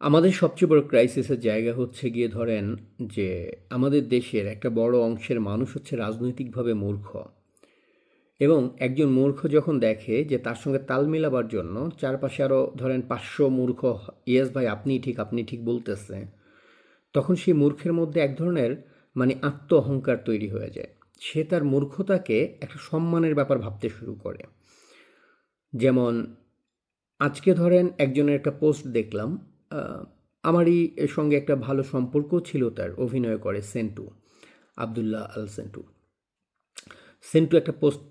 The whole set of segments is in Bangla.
আমাদের সবচেয়ে বড় ক্রাইসিসের জায়গা হচ্ছে গিয়ে ধরেন যে আমাদের দেশের একটা বড় অংশের মানুষ হচ্ছে রাজনৈতিকভাবে মূর্খ এবং একজন মূর্খ যখন দেখে যে তার সঙ্গে তাল মেলাবার জন্য চারপাশে আরও ধরেন 500 মূর্খ ইয়েস ভাই আপনি ঠিক বলতেছে, তখন সেই মূর্খের মধ্যে এক ধরনের আত্ম অহংকার তৈরি হয়ে যায়। সে তার মূর্খতাকে একটা সম্মানের ব্যাপার ভাবতে শুরু করে। যেমন আজকে ধরেন একজনের একটা পোস্ট দেখলাম, আহ, আমারই এর সঙ্গে একটা ভালো সম্পর্ক ছিল, তার অভিনয় করে সেন্টু, আবদুল্লাহ আল সেন্টু। সেন্টু একটা পোস্ট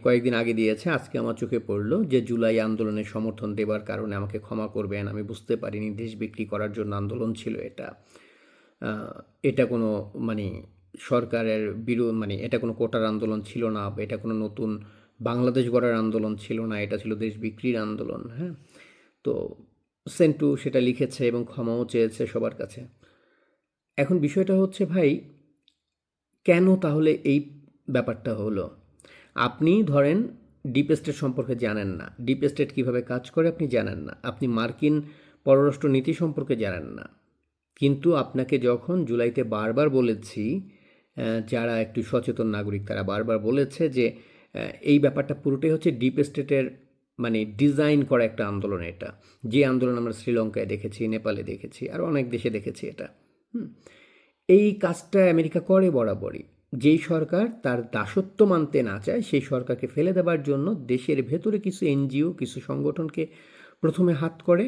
কয়েকদিন আগে দিয়েছে, আজকে আমার চোখে পড়লো যে জুলাই আন্দোলনের সমর্থন দেবার কারণে আমাকে ক্ষমা করবেন, আমি বুঝতে পারিনি দেশ বিক্রি করার জন্য আন্দোলন ছিল এটা। আহ, এটা কোনো মানে সরকারের এটা কোনো কোটার আন্দোলন ছিল না, বা এটা কোনো নতুন বাংলাদেশ গড়ার আন্দোলন ছিল না, এটা ছিল দেশ বিক্রির আন্দোলন। হ্যাঁ, তো সেন্টু সেটা লিখেছে এবং ক্ষমাও চেয়েছে সবার কাছে। এখন বিষয়টা হচ্ছে ভাই, কেন তাহলে এই ব্যাপারটা হলো? আপনি ধরেন ডিপ স্টেট সম্পর্কে জানেন না, ডিপ স্টেট কীভাবে কাজ করে আপনি জানেন না, আপনি মার্কিন পররাষ্ট্র নীতি সম্পর্কে জানেন না। কিন্তু আপনাকে যখন জুলাইতে বারবার বলেছি, যারা একটু সচেতন নাগরিক তারা বারবার বলেছে যে এই ব্যাপারটা পুরোটাই হচ্ছে ডিপ স্টেটের ডিজাইন করা একটা আন্দোলন এটা। যে আন্দোলন আমরা শ্রীলঙ্কায় দেখেছি, নেপালে দেখেছি, আর অনেক দেশে দেখেছি এটা। হুম, এই কাজটা আমেরিকা করে বরাবরই। যেই সরকার তার দাসত্ব মানতে না চায় সেই সরকারকে ফেলে দেবার জন্য দেশের ভেতরে কিছু এনজিও, কিছু সংগঠনকে প্রথমে হাত করে,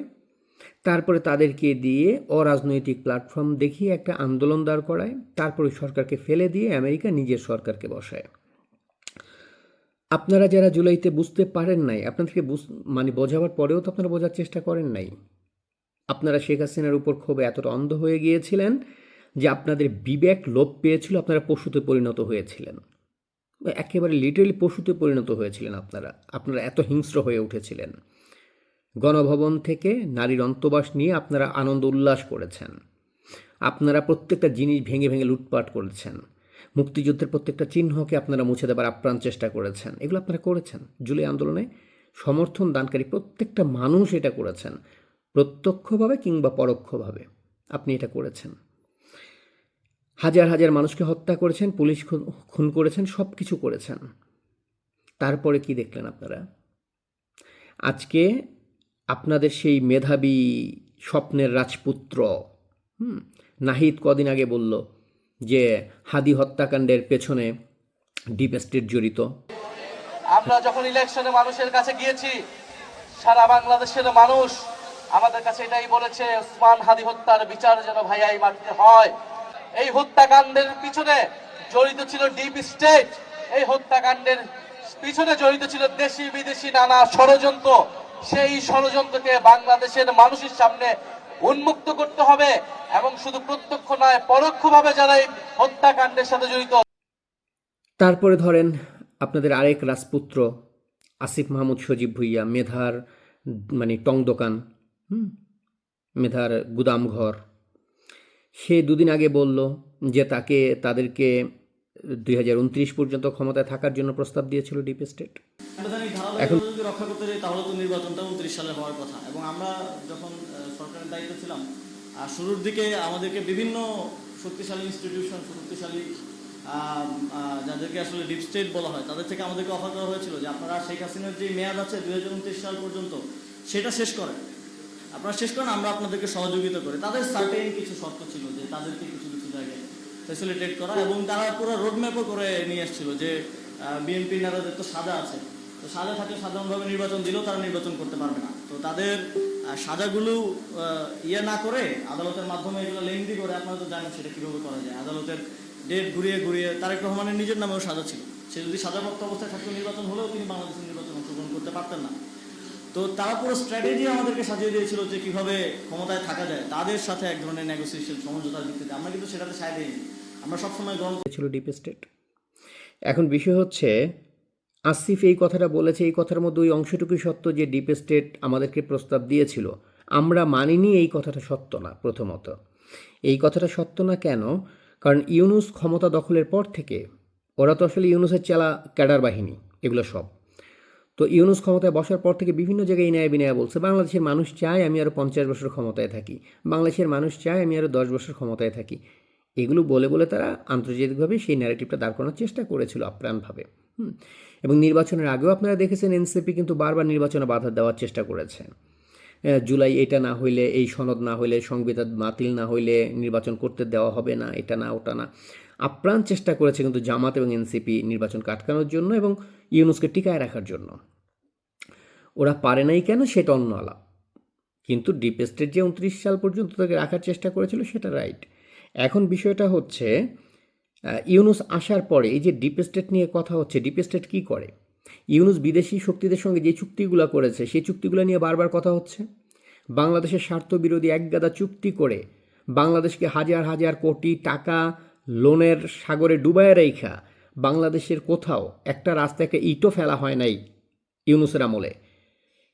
তারপরে তাদেরকে দিয়ে অরাজনৈতিক প্ল্যাটফর্ম দেখিয়ে একটা আন্দোলন দাঁড় করায়, তারপরে সরকারকে ফেলে দিয়ে আমেরিকা নিজের সরকারকে বসায়। আপনারা যারা জুলাইতে বুঝতে পারেন নাই, আপনাদেরকে বোঝাবার পরেও তো আপনারা বোঝার চেষ্টা করেন নাই। আপনারা শেখ হাসিনার উপর ক্ষোভে এতটা অন্ধ হয়ে গিয়েছিলেন যে আপনাদের বিবেক লোপ পেয়েছিল, আপনারা পশুতে পরিণত হয়েছিলেন। একেবারে লিটারালি পশুতে পরিণত হয়েছিলেন আপনারা। আপনারা এত হিংস্র হয়ে উঠেছিলেন। গণভবন থেকে নারীর অন্তবাস নিয়ে আপনারা আনন্দ উল্লাস করেছেন। আপনারা প্রত্যেকটা জিনিস ভেঙে ভেঙে লুটপাট করেছেন। মুক্তিযুদ্ধের প্রত্যেকটা চিহ্নকে আপনারা মুছে দেবার আপ্রাণ চেষ্টা করেছেন। এগুলো আপনারা করেছেন। জুলাই আন্দোলনে সমর্থন দানকারী প্রত্যেকটা মানুষ এটা করেছেন, প্রত্যক্ষভাবে কিংবা পরোক্ষভাবে আপনি এটা করেছেন। হাজার হাজার মানুষকে হত্যা করেছেন, পুলিশ খুন করেছেন, সব কিছু করেছেন। তারপরে কি দেখলেন আপনারা? আজকে আপনাদের সেই মেধাবী স্বপ্নের রাজপুত্র নাহিদ কদিন আগে বলল যে হাদি হত্যাকাণ্ডের পেছনে ডিপ স্টেট জড়িত। আমরা যখন ইলেকশনে মানুষের কাছে গিয়েছি, সারা বাংলাদেশের মানুষ আমাদের কাছে এটাই বলেছে, ওসমান হাদি হত্যার বিচার যেন ভাইয়া এই মাটিতে হয়। এই হত্যাকাণ্ডের পিছনে জড়িত ছিল ডিপ স্টেট, এই হত্যাকাণ্ডের পিছনে জড়িত ছিল দেশি বিদেশি নানা ষড়যন্ত্র। সেই ষড়যন্ত্রকে বাংলাদেশের মানুষের সামনে উন্মুক্ত করতে হবে, এবং শুধু প্রত্যক্ষ নয় পরোক্ষভাবে যারা এই হত্যাকাণ্ডের সাথে জড়িত। তারপরে ধরেন আপনাদের আরেক রাজপুত্র আসিফ মাহমুদ সজীব ভুইয়া, মেধার টং দোকান, মেধার গুদামঘর, সে দুদিন আগে বলল যে তাদেরকে 2029 পর্যন্ত ক্ষমতায় থাকার জন্য প্রস্তাব দিয়েছিল ডিপ স্টেট। এখন যদি রক্ষা করতে যাই তাহলে তো নির্বাচনটা 29 সালে হওয়ার কথা, এবং আমরা যখন সরকারের দায়িত্ব ছিলাম শুরুর দিকে আমাদেরকে বিভিন্ন শক্তিশালী ইনস্টিটিউশন, শক্তিশালী যাদেরকে আসলে ডিপ স্টেট বলা হয়, তাদের থেকে আমাদেরকে অফার করা হয়েছিল যে আপনারা শেখ হাসিনার যে মেয়াদ আছে 2029 সাল পর্যন্ত সেটা শেষ করেন, আপনারা শেষ করেন, আমরা আপনাদেরকে সহযোগিতা করি। তাদের সার্টেন কিছু শর্ত ছিল যে তাদেরকে কিছু কিছু জায়গায় ফ্যাসিলিটেট করা, এবং তারা পুরো রোডম্যাপও করে নিয়ে এসেছিল যে বিএনপি নেতাদের তো সাজা আছে, তো সাজা থাকলে সাধারণভাবে নির্বাচন দিলেও তারা নির্বাচন করতে পারবে না। তো তাদের সাজাগুলো না করে আদালতের মাধ্যমে এগুলো লেনদি করে, আপনারা তো জানেন সেটা কীভাবে করা যায়। আদালতের ডেট ঘুরিয়ে ঘুরিয়ে তারেক রহমানের নিজের নামেও সাজা ছিল, সে যদি সাজাপ্রাপ্ত অবস্থায় থাকতো নির্বাচন হলেও তিনি বাংলাদেশের নির্বাচন অংশগ্রহণ করতে পারতেন না। তো তারা পুরো স্ট্র্যাটেজি আমাদেরকে সাজিয়ে দিয়েছিল যে কিভাবে ক্ষমতায় থাকা যায়, তাদের সাথে এক ধরনের নেগোসিয়েশন, সমঝোতার ভিত্তিতে। আমরা কিন্তু সেটাতে সায় দিইনি, আমরা সবসময় গ্রহণ ছিল ডিপ স্টেট। এখন বিষয় হচ্ছে, আসিফ এই কথাটা বলেছে, এই কথার মধ্যে ওই অংশটুকুই সত্য যে ডিপ স্টেট আমাদেরকে প্রস্তাব দিয়েছিল, আমরা মানিনি, এই কথাটা সত্য না। প্রথমত এই কথাটা সত্য না কেন? কারণ ইউনূস ক্ষমতা দখলের পর থেকে ওরা তো আসলে ইউনূসের চেলা ক্যাডার বাহিনী, এগুলো সব। তো ইউনূস ক্ষমতায় বসার পর থেকে বিভিন্ন জায়গায় ন্যায় বিনয় বলছে বাংলাদেশের মানুষ চায় আমি আরও 50 বছর ক্ষমতায় থাকি, বাংলাদেশের মানুষ চায় আমি আরও 10 বছর ক্ষমতায় থাকি। এগুলো বলে বলে তারা আন্তর্জাতিকভাবে সেই ন্যারেটিভটা দাঁড় করানোর চেষ্টা করেছিল আপ্রাণভাবে। এবং নির্বাচনের আগেও আপনারা দেখেছেন এনসিপি কিন্তু বারবার নির্বাচনে বাধা দেওয়ার চেষ্টা করেছে। জুলাই এটা না হইলে, এই সনদ না হইলে, সংবিধান বাতিল না হইলে নির্বাচন করতে দেওয়া হবে না, এটা না ওটা না, আপ্রাণ চেষ্টা করেছে কিন্তু জামাত এবং এনসিপি নির্বাচন আটকানোর জন্য এবং ইউনূসকে টিকায় রাখার জন্য। ওরা পারে নাই কেন সেটা অন্য আলাপ, কিন্তু ডিপ স্টেট যে 29 সাল পর্যন্ত তাকে রাখার চেষ্টা করেছিল সেটা রাইট। এখন বিষয়টা হচ্ছে ইউনূস আসার পরে এই যে ডিপ স্টেট নিয়ে কথা হচ্ছে, ডিপ স্টেট কী করে? ইউনূস বিদেশি শক্তিদের সঙ্গে যে চুক্তিগুলো করেছে সেই চুক্তিগুলো নিয়ে বারবার কথা হচ্ছে। বাংলাদেশের স্বার্থবিরোধী একগাদা চুক্তি করে বাংলাদেশকে হাজার হাজার কোটি টাকা লোনের সাগরে ডুবায় রেখা বাংলাদেশের কোথাও একটা রাস্তায় একটা ইটও ফেলা হয় নাই ইউনূসের আমলে,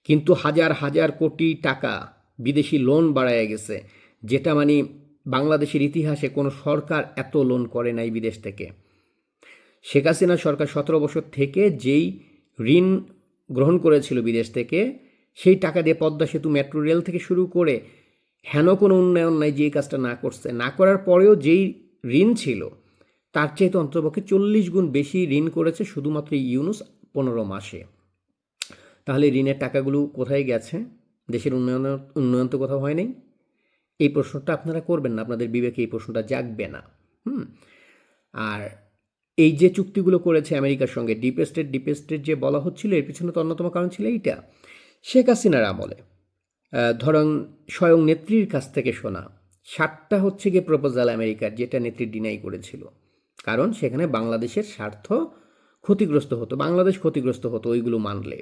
কিন্তু হাজার হাজার কোটি টাকা বিদেশি লোন বাড়ায় গেছে, যেটা মানে বাংলাদেশের ইতিহাসে কোনো সরকার এত লোন করে নাই বিদেশ থেকে। শেখ হাসিনা সরকার 17 বছর থেকে যেই ঋণ গ্রহণ করেছিল বিদেশ থেকে, সেই টাকা দিয়ে পদ্মা সেতু, মেট্রো রেল থেকে শুরু করে হেন কোনো উন্নয়ন নাই যে কাজটা না করছে। না করার পরেও যেই ঋণ ছিল তার চাইতে অন্ততপক্ষে 40 গুণ বেশি ঋণ করেছে শুধুমাত্র ইউনূস 15 মাসে। তাহলে ঋণের টাকাগুলো কোথায় গেছে? দেশের উন্নয়ন তো কোথাও হয় নাই। এই প্রশ্নটা আপনারা করবেন না, আপনাদের বিবেকে এই প্রশ্নটা জাগবে না। আর এই যে চুক্তিগুলো করেছে আমেরিকার সঙ্গে ডিপ স্টেট যে বলা হচ্ছিল, এর পিছনে তো অন্যতম কারণ ছিল এইটা। শেখ হাসিনার আমলে ধরুন স্বয়ং নেত্রীর কাছ থেকে শোনা 7টা হচ্ছে গিয়ে প্রপোজাল আমেরিকার, যেটা নেত্রী ডিনাই করেছিল, কারণ সেখানে বাংলাদেশের স্বার্থ ক্ষতিগ্রস্ত হতো, বাংলাদেশ ক্ষতিগ্রস্ত হতো ওইগুলো মানলে।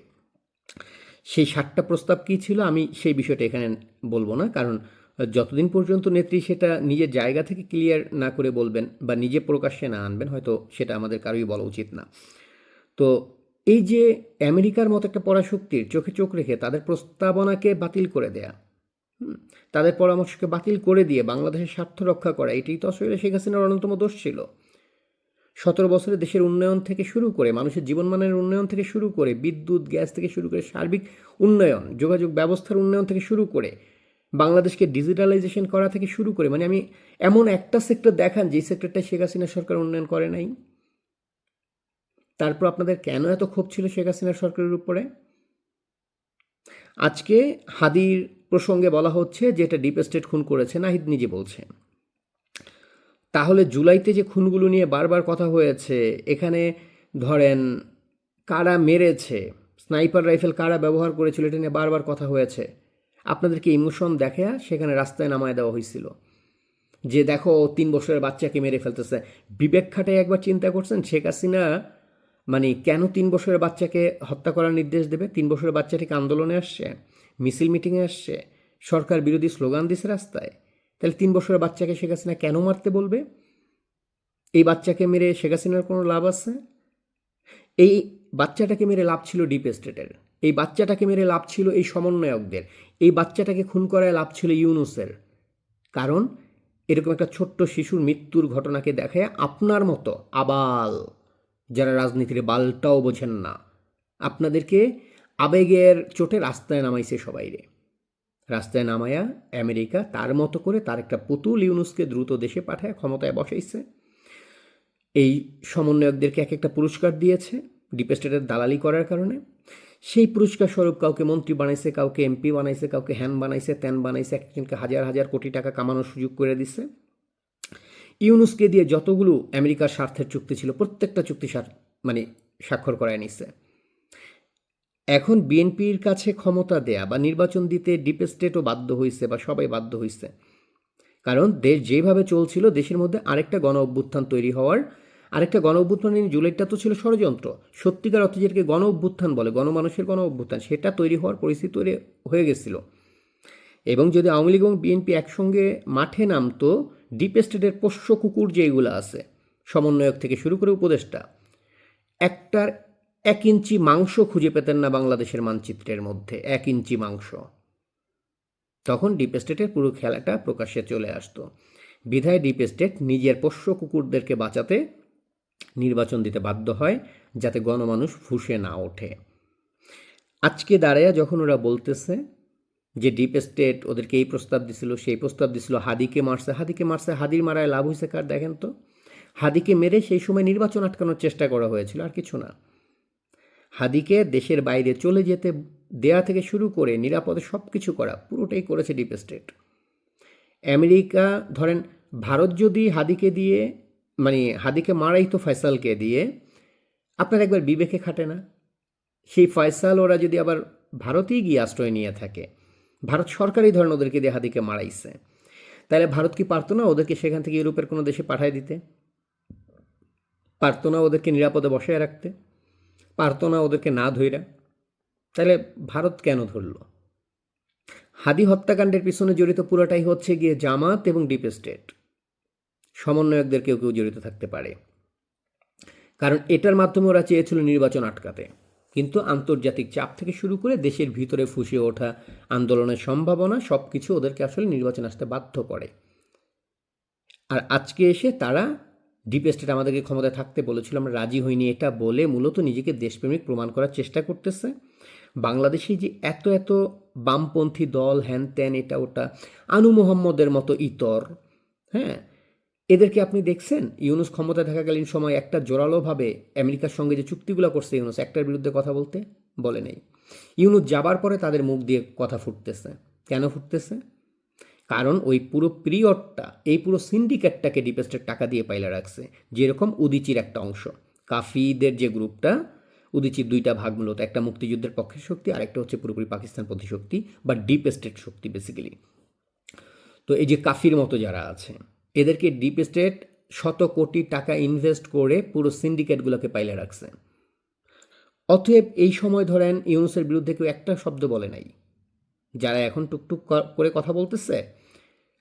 সেই 7টা প্রস্তাব কী ছিল আমি সেই বিষয়টা এখানে বলবো না, কারণ যতদিন পর্যন্ত নেত্রী সেটা নিজের জায়গা থেকে ক্লিয়ার না করে বলবেন বা নিজে প্রকাশ্যে না আনবেন, হয়তো সেটা আমাদের কারোই বলা উচিত না। তো এই যে আমেরিকার মতো একটা পরাশক্তির চোখে চোখ রেখে তাদের প্রস্তাবনাকে বাতিল করে দেয়া, তাদের পরামর্শকে বাতিল করে দিয়ে বাংলাদেশের স্বার্থ রক্ষা করা, এটাই তো আসলে শেখ হাসিনার অন্যতম দোষ ছিল। 17 বছরে দেশের উন্নয়ন থেকে শুরু করে, মানুষের জীবনমানের উন্নয়ন থেকে শুরু করে, বিদ্যুৎ গ্যাস থেকে শুরু করে, সার্বিক উন্নয়ন, যোগাযোগ ব্যবস্থার উন্নয়ন থেকে শুরু করে, বাংলাদেশকে ডিজিটালাইজেশন করা থেকে শুরু করে, মানে আমি এমন একটা সেক্টর দেখান যেই সেক্টরটা শেখ হাসিনা সরকার উন্নয়ন করে নাই। তারপর আপনাদের কেন এত ক্ষোভ ছিল শেখ হাসিনা সরকারের উপরে? আজকে হাদির প্রসঙ্গে বলা হচ্ছে যে এটা ডিপ স্টেট খুন করেছে, নাহিদ নিজে বলছে। তাহলে জুলাইতে যে খুনগুলো নিয়ে বারবার কথা হয়েছে, এখানে ধরেন কারা মেরেছে, স্নাইপার রাইফেল কারা ব্যবহার করেছিল, এটা নিয়ে বারবার কথা হয়েছে। আপনাদেরকে ইমোশন দেখে সেখানে রাস্তায় নামায় দেওয়া হয়েছিল যে দেখো 3 বছরের বাচ্চাকে মেরে ফেলতেছে। বিবেক খাটায় একবার চিন্তা করছেন শেখ হাসিনা মানে কেন 3 বছরের বাচ্চাকে হত্যা করার নির্দেশ দেবে? 3 বছরের বাচ্চা ঠিক আন্দোলনে আসছে, মিছিল মিটিংয়ে আসছে, সরকার বিরোধী স্লোগান দিছে রাস্তায়, তাহলে 3 বছরের বাচ্চাকে শেখ হাসিনা কেন মারতে বলবে? এই বাচ্চাকে মেরে শেখ হাসিনার কোনো লাভ আছে? এই বাচ্চাটাকে মেরে লাভ ছিল ডিপ স্টেটের, এই বাচ্চাটাকে মেরে লাভ ছিল এই সমন্বয়কদের, এই বাচ্চাটাকে খুন করায় লাভ ছিল ইউনূসের। কারণ এরকম একটা ছোট্ট শিশুর মৃত্যুর ঘটনাকে দেখায় আপনার মতো আবাল যারা রাজনীতির বালটাও বোঝেন না, আপনাদেরকে আবেগের চোটে রাস্তায় নামাইছে সবাইরে। রাস্তায় নামায়া আমেরিকা তার মতো করে তার একটা পুতুল ইউনূসকে দ্রুত দেশে পাঠায় ক্ষমতায় বসাইছে। এই সমন্বয়কদেরকে এক একটা পুরস্কার দিয়েছে ডিপ স্টেটের দালালি করার কারণে। সেই পুরস্কার স্বরূপ কাউকে মন্ত্রী বানাইছে, কাউকে এমপি বানাইছে, কাউকে হ্যান বানাইছে, ত্যান বানাইছে, একজনকে হাজার হাজার কোটি টাকা কামানোর সুযোগ করে দিছে। ইউনূসকে দিয়ে যতগুলো আমেরিকার স্বার্থের চুক্তি ছিল প্রত্যেকটা চুক্তি মানে স্বাক্ষর করায় নিছে। এখন বিএনপির কাছে ক্ষমতা দেয়া বা নির্বাচন দিতে ডিপ স্টেটও বাধ্য হয়েছে বা সবাই বাধ্য হয়েছে, কারণ দেশ যেভাবে চলছিল দেশের মধ্যে আরেকটা গণ অভ্যুত্থান তৈরি হওয়ার, আরেকটা গণ অভ্যুত্থান জুলাইটা তো ছিল ষড়যন্ত্র, সত্যিকার অর্থে যেটাকে গণ অভ্যুত্থান বলে, গণমানুষের গণ অভ্যুত্থান, সেটা তৈরি হওয়ার পরিস্থিতি তৈরি হয়ে গেছিল। এবং যদি আওয়ামী লীগ এবং বিএনপি একসঙ্গে মাঠে নামতো, ডিপ স্টেটের পোষ্য কুকুর যেগুলো আছে সমন্বয়ক থেকে শুরু করে উপদেষ্টা, একটার 1 ইঞ্চি মাংস খুঁজে পেতেন না বাংলাদেশের মানচিত্রের মধ্যে, 1 ইঞ্চি মাংস। তখন ডিপ স্টেটের পুরো খেলাটা প্রকাশ্যে চলে আসতো। বিধায় ডিপ স্টেট নিজের পোষ্য কুকুরদেরকে বাঁচাতে নির্বাচন দিতে বাধ্য হয় যাতে গণমানুষ ফুঁসে না ওঠে। আজকে দাঁড়ায়া যখন ওরা বলতেছে যে ডিপ স্টেট ওদেরকে এই প্রস্তাব দিছিল, সেই প্রস্তাব দিছিল, হাদিকে মারছে, হাদির মারায় লাভ হয়েছে কার দেখেন তো? হাদিকে মেরে সেই সময় নির্বাচন আটকানোর চেষ্টা করা হয়েছিল, আর কিছু না। হাদিকে দেশের বাইরে চলে যেতে দেয়া থেকে শুরু করে নিরাপদে সব কিছু করা পুরোটাই করেছে ডিপ স্টেট। আমেরিকা ধরেন, ভারত যদি হাদিকে দিয়ে, মানে হাদিকে মারাই তো ফয়সালকে দিয়ে, আপনার একবার বিবেকে খাটে না? সেই ফয়সাল ওরা যদি আবার ভারতেই গিয়ে আশ্রয় নিয়ে থাকে, ভারত সরকারই ধরেন ওদেরকে দিয়ে হাদিকে মারাইছে, তাহলে ভারত কি পারতো না ওদেরকে সেখান থেকে ইউরোপের কোনো দেশে পাঠায় দিতে? পারতো না ওদেরকে নিরাপদে বসায় রাখতে? পারতো না ওদেরকে না ধইরা? তাহলে ভারত কেন ধরল? হাদি হত্যাকাণ্ডের পিছনে জড়িত পুরোটাই হচ্ছে গিয়ে জামাত এবং ডিপ স্টেট। সমন্বয়কদের কেউ কেউ জড়িত থাকতে পারে, কারণ এটার মাধ্যমে ওরা চেয়েছিল নির্বাচন আটকাতে। কিন্তু আন্তর্জাতিক চাপ থেকে শুরু করে দেশের ভিতরে ফুঁসে ওঠা আন্দোলনের সম্ভাবনা সব কিছু ওদেরকে আসলে নির্বাচন আসতে বাধ্য করে। আর আজকে এসে তারা ডিপ স্টেট আমাদেরকে ক্ষমতায় থাকতে বলেছিল, আমরা রাজি হইনি, এটা বলে মূলত নিজেকে দেশপ্রেমিক প্রমাণ করার চেষ্টা করতেছে। বাংলাদেশে যে এত এত বামপন্থী দল, হ্যান ত্যান, এটা ওটা, আনু মোহাম্মদের মতো ইতর, হ্যাঁ, এদেরকে আপনি দেখছেন ইউনুস ক্ষমতায় থাকাকালীন সময় একটা জোরালোভাবে আমেরিকার সঙ্গে যে চুক্তিগুলো করছে ইউনুস, একটার বিরুদ্ধে কথা বলতে বলে নেই। ইউনুস যাবার পরে তাদের মুখ দিয়ে কথা ফুটতেছে। কেন ফুটতেছে? কারণ ওই পুরো পিরিয়ডটা, এই পুরো সিন্ডিকেটটাকে ডিপ স্টেট টাকা দিয়ে পাইলা রাখছে। যেরকম উদিচির একটা অংশ, কাফিদের যে গ্রুপটা, উদিচির দুইটা ভাগ মূলত, একটা মুক্তিযুদ্ধের পক্ষের শক্তি, আরেকটা হচ্ছে পুরোপুরি পাকিস্তানপন্থী শক্তি বা ডিপ স্টেট শক্তি বেসিক্যালি। তো এই যে কাফির মতো যারা আছে, এদেরকে ডিপ স্টেট শত কোটি টাকা ইনভেস্ট করে পুরো সিন্ডিকেটগুলোকে পাইলে রাখছে। অতএব এই সময় ধরেন ইউনুসের বিরুদ্ধে কেউ একটা শব্দ বলে নাই। যারা এখন টুকটুক করে কথা বলতেছে,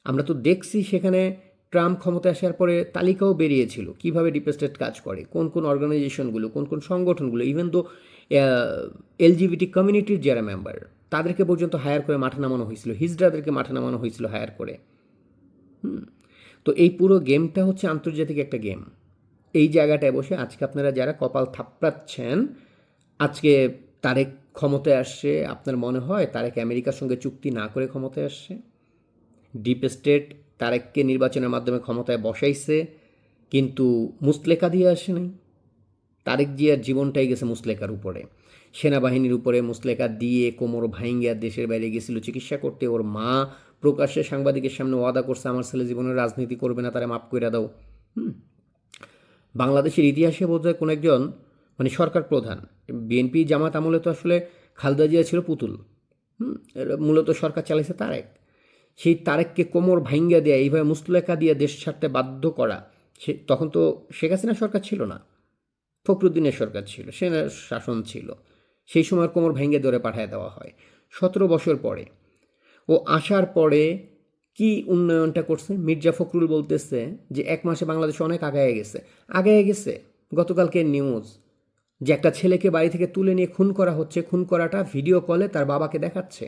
আমরা তো দেখছি সেখানে ট্রাম্প ক্ষমতায় আসার পরে তালিকাও বেরিয়েছিল কীভাবে ডিপ স্টেট কাজ করে, কোন কোন অর্গানাইজেশনগুলো, কোন কোন সংগঠনগুলো, ইভেন তো এলজিবিটি কমিউনিটির যারা মেম্বার, তাদেরকে পর্যন্ত হায়ার করে মাঠে নামানো হয়েছিল, হিজড়াদেরকে মাঠে নামানো হয়েছিল হায়ার করে। তো এই পুরো গেমটা হচ্ছে আন্তর্জাতিক একটা গেম। এই জায়গাটায় বসে আজকে আপনারা যারা কপাল থাপড়াচ্ছেন, আজকে তারেক ক্ষমতায় আসছে, আপনার মনে হয় তারেক আমেরিকার সঙ্গে চুক্তি না করে ক্ষমতায় আসছে? ডিপ স্টেট তারেককে নির্বাচনের মাধ্যমে ক্ষমতায় বসাইছে, কিন্তু মুসলেকা দিয়ে আসে নাই। তারেক জিয়ার জীবনটাই গেছে মুসলেকার উপরে, সেনাবাহিনীর উপরে মুসলেকা দিয়ে কোমর ভাইঙ্গিয়া দেশের বাইরে গেছিল চিকিৎসা করতে। ওর মা প্রকাশ্যে সাংবাদিকের সামনে ওয়াদা করছে, আমার ছেলে জীবনে রাজনীতি করবে না, তারা মাফ করে দাও। বাংলাদেশের ইতিহাসে বোধহয় কোনো একজন, মানে সরকার প্রধান, বিএনপি জামাত আমলে তো আসলে খালেদা জিয়া ছিল পুতুল, মূলত সরকার চালাইছে তারেক। সেই তারেককে কোমর ভাইঙ্গা দেয়া, এইভাবে মুসলেকা দিয়ে দেশ ছাড়তে বাধ্য করা, সে তখন তো শেখ হাসিনা সরকার ছিল না, ফখরুদ্দিনের সরকার ছিল, সেনা শাসন ছিল। সেই সময় কোমর ভেঙে ধরে পাঠিয়ে দেওয়া হয়। 17 বছর পরে ও আসার পরে কি উন্নয়নটা করছে? মির্জা ফখরুল বলতেছে যে 1 মাসে বাংলাদেশ অনেক আগায় গেছে। গতকালকে নিউজ যে একটা ছেলেকে বাড়ি থেকে তুলে নিয়ে খুন করা হচ্ছে, খুন করাটা ভিডিও কলে তার বাবাকে দেখাচ্ছে।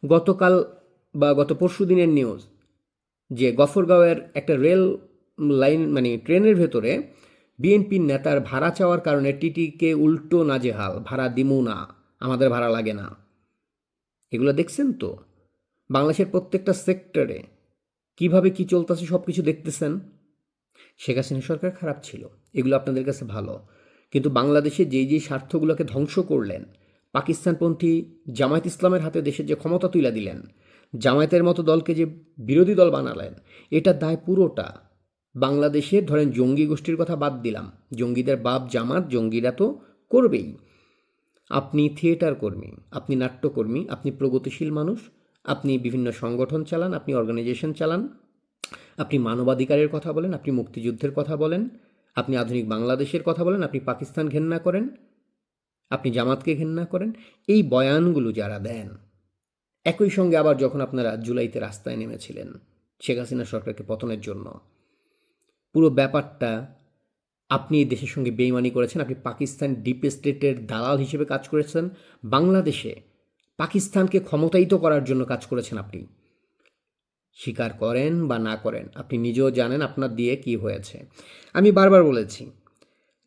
গতকাল বা গত পরশু দিনের নিউজ যে গফরগাঁওয়ের একটা রেল লাইন, মানে ট্রেনের ভেতরে বিএনপির নেতার ভাড়া চাওয়ার কারণে টিটিকে উল্টো নাজেহাল, ভাড়া দিমু না, আমাদের ভাড়া লাগে না। এগুলো দেখছেন তো? বাংলাদেশের প্রত্যেকটা সেক্টরে কিভাবে কি চলতেছে সব কিছু দেখতেছেন। শেখ হাসিনা সরকার খারাপ ছিল, এগুলো আপনাদের কাছে ভালো, কিন্তু বাংলাদেশে যেই স্বার্থগুলোকে ধ্বংস করলেন, পাকিস্তানপন্থী জামায়াত ইসলামের হাতে দেশের যে ক্ষমতা তুলে দিলেন, জামায়াতের মতো দলকে যে বিরোধী দল বানালেন, এটা দায় পুরোটা বাংলাদেশের। ধরেন জঙ্গি গোষ্ঠীর কথা বাদ দিলাম, জঙ্গিদের বাপ জামাত, জঙ্গিরা তো করবেই। আপনি থিয়েটার কর্মী, আপনি নাট্যকর্মী, আপনি প্রগতিশীল মানুষ, আপনি বিভিন্ন সংগঠন চালান, আপনি অর্গানাইজেশন চালান, আপনি মানবাধিকারের কথা বলেন, আপনি মুক্তিযুদ্ধের কথা বলেন, আপনি আধুনিক বাংলাদেশের কথা বলেন, আপনি পাকিস্তান ঘেন্না করেন, আপনি জামাতকে ঘেন্না করেন। এই বয়ানগুলো যারা দেন, একই সঙ্গে আবার যখন আপনারা জুলাইতে রাস্তায় নেমেছিলেন শেখ হাসিনা সরকারকে পতনের জন্য, পুরো ব্যাপারটা আপনি এই দেশের সঙ্গে বেইমানি করেছেন। আপনি পাকিস্তান ডিপ স্টেটের দালাল হিসেবে কাজ করেছেন, বাংলাদেশে পাকিস্তানকে ক্ষমতায়িত করার জন্য কাজ করেছেন। আপনি স্বীকার করেন বা না করেন, আপনি নিজেও জানেন আপনার দিয়ে কি হয়েছে। আমি বারবার বলেছি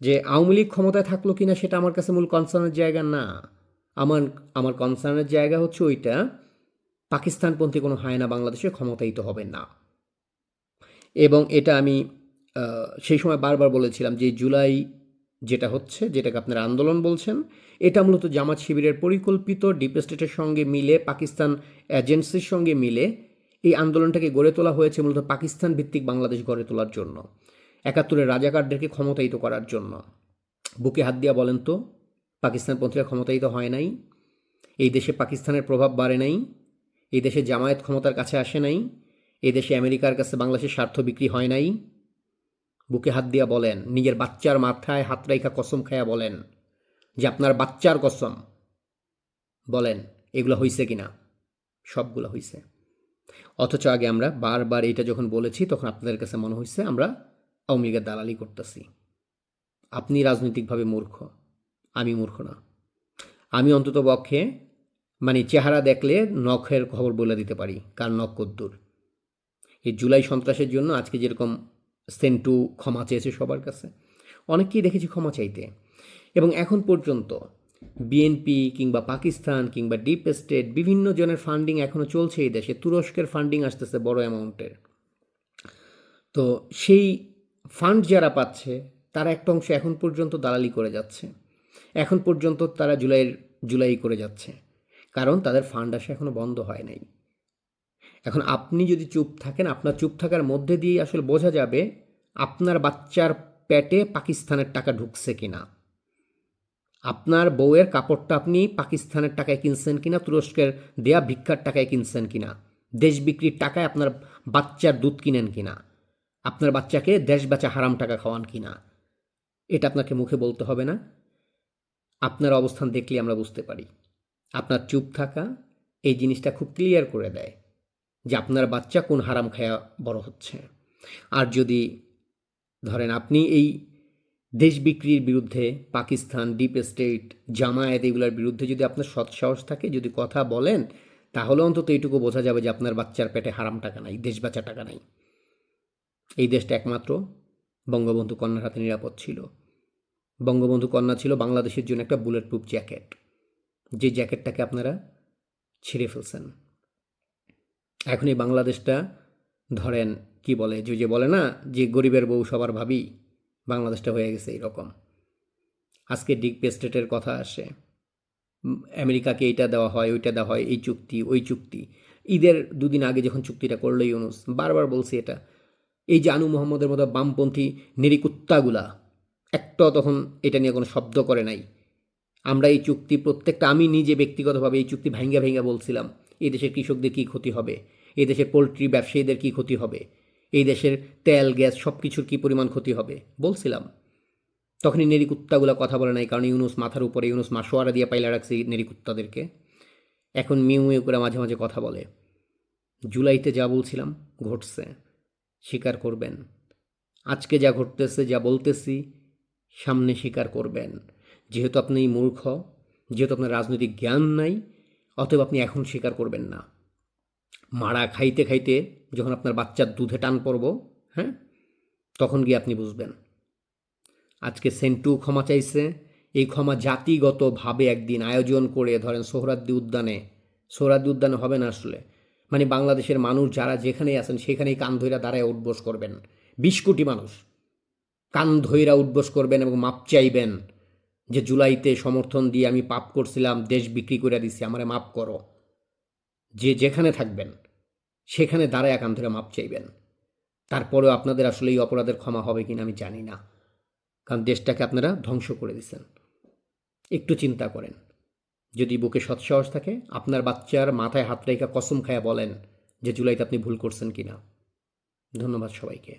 যে আওয়ামী লীগ ক্ষমতায় থাকলো কিনা সেটা আমার কাছে মূল কনসার্নের জায়গা না। আমার আমার কনসার্নের জায়গা হচ্ছে ওইটা, পাকিস্তানপন্থী কোনো হায়না বাংলাদেশে ক্ষমতায়িত হবে না। এবং এটা আমি সেই সময় বারবার বলেছিলাম যে জুলাই যেটা হচ্ছে, যেটাকে আপনারা আন্দোলন বলছেন, এটা মূলত জামাত শিবিরের পরিকল্পিত ডিপ স্টেটের সঙ্গে মিলে, পাকিস্তান এজেন্সির সঙ্গে মিলে এই আন্দোলনটাকে গড়ে তোলা হয়েছে মূলত পাকিস্তান ভিত্তিক বাংলাদেশ গড়ে তোলার জন্য, ৭১-এর রাজাকারদেরকে ক্ষমতায়িত করার জন্য। বুকে হাত দিয়া বলেন তো, পাকিস্তানপন্থীরা ক্ষমতায়িত হয় নাই? এই দেশে পাকিস্তানের প্রভাব বাড়ে নাই? এই দেশে জামায়াত ক্ষমতার কাছে আসে নাই? এই দেশে আমেরিকার কাছে বাংলাদেশের স্বার্থ বিক্রি হয় নাই? বুকে হাত দিয়া বলেন, নিজের বাচ্চার মাথায় হাত রাইখা কসম খায়া বলেন যে আপনার বাচ্চার কসম, বলেন এগুলো হইছে কিনা? সবগুলো হইছে। অথচ আগে আমরা বারবার এটা যখন বলেছি তখন আপনাদের কাছে মনে হয়েছে আমরা আওয়ামী লীগের দালালি করতেছি। আপনি রাজনৈতিকভাবে মূর্খ, আমি মূর্খ না। আমি অন্তত পক্ষে চেহারা দেখলে নখের খবর বলে দিতে পারি কার নখ কদ্দুর। এই জুলাই সন্ত্রাসের জন্য আজকে যেরকম সেন্টু ক্ষমা চেয়েছে সবার কাছে, অনেককেই দেখেছি ক্ষমা চাইতে। এবং এখন পর্যন্ত বিএনপি কিংবা পাকিস্তান কিংবা ডিপ স্টেট বিভিন্ন জনের ফান্ডিং এখনও চলছে এই দেশে। তুরস্কের ফান্ডিং আসতেছে বড় অ্যামাউন্টের। তো সেই ফান্ড যারা পাচ্ছে তারা একটা অংশ এখন পর্যন্ত দালালি করে যাচ্ছে, এখন পর্যন্ত তারা জুলাই করে যাচ্ছে, কারণ তাদের ফান্ড আসা এখনও বন্ধ হয় নাই। এখন আপনি যদি চুপ থাকেন, আপনার চুপ থাকার মধ্যে দিয়ে আসলে বোঝা যাবে আপনার বাচ্চার পেটে পাকিস্তানের টাকা ঢুকছে কিনা, আপনার বউয়ের কাপড়টা আপনি পাকিস্তানের টাকায় কিনছেন কিনা, তুরস্কের দেয়া ভিক্ষার টাকায় কিনছেন কিনা, দেশ বিক্রির টাকায় আপনার বাচ্চার দুধ কিনেন কিনা, আপনার বাচ্চাকে দেশ বেচা হারাম টাকা খাওয়ান কিনা। এটা আপনাকে মুখে বলতে হবে না, আপনার অবস্থান দেখলে আমরা বুঝতে পারি। আপনার চুপ থাকা এই জিনিসটা খুব ক্লিয়ার করে দেয় যে আপনার বাচ্চা কোন হারাম খায়া বড় হচ্ছে। আর যদি ধরেন আপনি এই দেশ বিক্রির বিরুদ্ধে, পাকিস্তান, ডিপ স্টেট, জামায়াত এগুলোর বিরুদ্ধে যদি আপনার সৎসাহস থাকে, যদি কথা বলেন, তাহলে অন্তত এইটুকু বোঝা যাবে যে আপনার বাচ্চার পেটে হারাম টাকা নাই, দেশ বাঁচা টাকা নাই। এই দেশটা একমাত্র বঙ্গবন্ধু কন্যার হাতে নিরাপদ ছিল। বঙ্গবন্ধু কন্যা ছিল বাংলাদেশের জন্য একটা বুলেট প্রুফ জ্যাকেট, যে জ্যাকেটটাকে আপনারা ছিঁড়ে ফেলছেন। এখন এই বাংলাদেশটা ধরেন কি বলে, যে বলে না যে গরিবের বউ সবার ভাবি, বাংলাদেশটা হয়ে গেছে এইরকম। আজকে ডিপ স্টেটের কথা আসে, আমেরিকাকে এইটা দেওয়া হয়, ওইটা দেওয়া হয়, এই চুক্তি ওই চুক্তি। ঈদের দুদিন আগে যখন চুক্তিটা করলো ইউনূস, বারবার বলছি এটা, এই যে আনু মোহাম্মদের মতো বামপন্থী নিরিকুত্তাগুলা একটাও তখন এটা নিয়ে কোনো শব্দ করে নাই। আমরা এই চুক্তি প্রত্যেকটা, আমি নিজে ব্যক্তিগতভাবে এই চুক্তি ভাঙ্গা বলছিলাম এই দেশের কৃষকদের কী ক্ষতি হবে, এই দেশের পোলট্রি ব্যবসায়ীদের কী ক্ষতি হবে, এই দেশের তেল গ্যাস সব কিছুর কী পরিমাণ ক্ষতি হবে বলছিলাম। তখনই নেরিকুত্তাগুলো কথা বলে নাই, কারণ ইউনূস মাথার উপরে, ইউনূস মাসোয়ারা দিয়ে পাইলা রাখছে নেরিকুত্তাদেরকে। এখন মিউ মিউ করে মাঝে মাঝে কথা বলে। জুলাইতে যা বলছিলাম ঘটছে, স্বীকার করবেন। আজকে যা ঘটতেছে, যা বলতেছি, সামনে স্বীকার করবেন। যেহেতু আপনি মূর্খ, যেহেতু আপনার রাজনৈতিক জ্ঞান নাই, অতএব আপনি এখন স্বীকার করবেন না। মারা খাইতে খাইতে যখন আপনার বাচ্চার দুধে টান পড়ব, হ্যাঁ, তখন গিয়ে আপনি বুঝবেন। আজকে সেন্টু ক্ষমা চাইছে, এই ক্ষমা জাতিগতভাবে একদিন আয়োজন করে, ধরেন সোহরাদ্দি উদ্যানে হবে না আসলে, বাংলাদেশের মানুষ যারা যেখানেই আছেন সেখানেই কান ধইরা দাঁড়ায় উঠবোস করবেন। ২০ কোটি মানুষ কান ধইরা উঠবোস করবেন এবং মাপ চাইবেন যে জুলাইতে সমর্থন দিয়ে আমি পাপ করছিলাম, দেশ বিক্রি করে দিছি, আমারে মাপ করো। যে যেখানে থাকবেন সেখানে দাঁড়ায় কান ধরে মাপ চাইবেন। তারপরেও আপনাদের আসলে এই অপরাধের ক্ষমা হবে কিনা আমি জানি না, কারণ দেশটাকে আপনারা ধ্বংস করে দিচ্ছেন। একটু চিন্তা করেন, যদি বুকে সৎসাহস থাকে আপনার বাচ্চার মাথায় হাত রেখা কসম খায়া বলেন যে জুলাইতে আপনি ভুল করছেন কিনা। ধন্যবাদ সবাইকে।